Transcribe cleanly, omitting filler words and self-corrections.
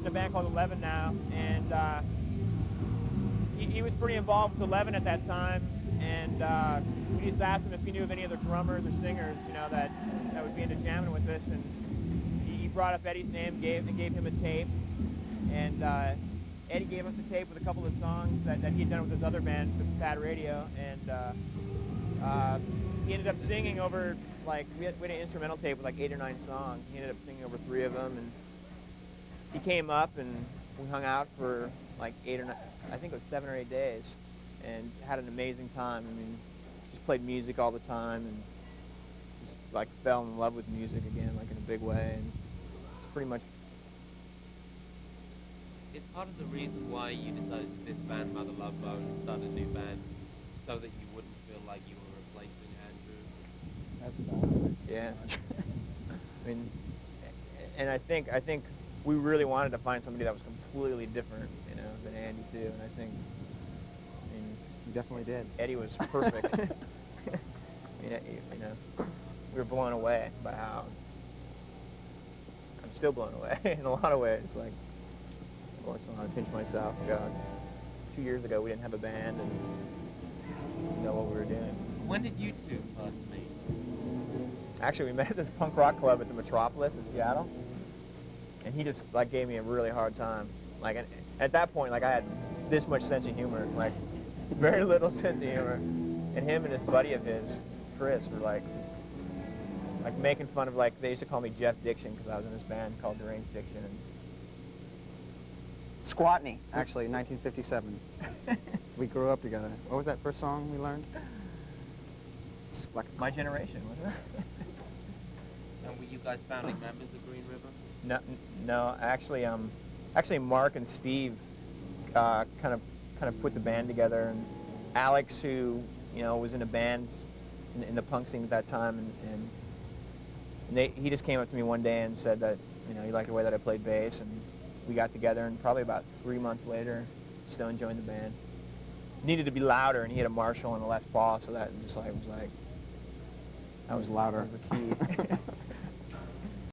a band called 11 now, and he was pretty involved with 11 at that time, and we just asked him if he knew of any other drummers or singers, you know, that would be into jamming with us, and he brought up Eddie's name, gave him a tape, and Eddie gave us a tape with a couple of songs that he had done with his other band, with Bad Radio, and he ended up singing over, like, we had an instrumental tape with like 8 or 9 songs. He ended up singing over 3 of them, and he came up and we hung out for like 8 or 9, I think it was 7 or 8 days, and had an amazing time. I mean, just played music all the time, and just like fell in love with music again, like in a big way, and it's pretty much. Is part of the reason why you decided to disband Mother Love Bone and start a new band, so that you wouldn't feel like you were replacing Andrew? That's about it. Yeah. I mean, and I think we really wanted to find somebody that was completely different, you know, than Andy too. And I mean, You definitely did. Eddie was perfect. I mean, you know, we were blown away by how. I'm still blown away in a lot of ways. Like, once in a while I pinch myself. God, 2 years ago we didn't have a band and didn't know what we were doing. When did you two first meet? Actually, we met at this punk rock club at the Metropolis in Seattle, and he just like gave me a really hard time. Like, at that point, like I had this much sense of humor, like very little sense of humor, and him and this buddy of his, Chris, were like making fun of, like, they used to call me Jeff Diction because I was in this band called Deranged Diction. And Squatney, actually, in 1957. We grew up together. What was that first song we learned? My Generation, wasn't it? And were you guys founding members of Green River? No, actually Mark and Steve kind of put the band together, and Alex, who, you know, was in a band in the punk scene at that time, and he just came up to me one day and said that, you know, he liked the way that I played bass, and we got together, and probably about 3 months later, Stone joined the band. Needed to be louder, and he had a Marshall and a Les Paul, so that just like was like, that was louder. That was the key.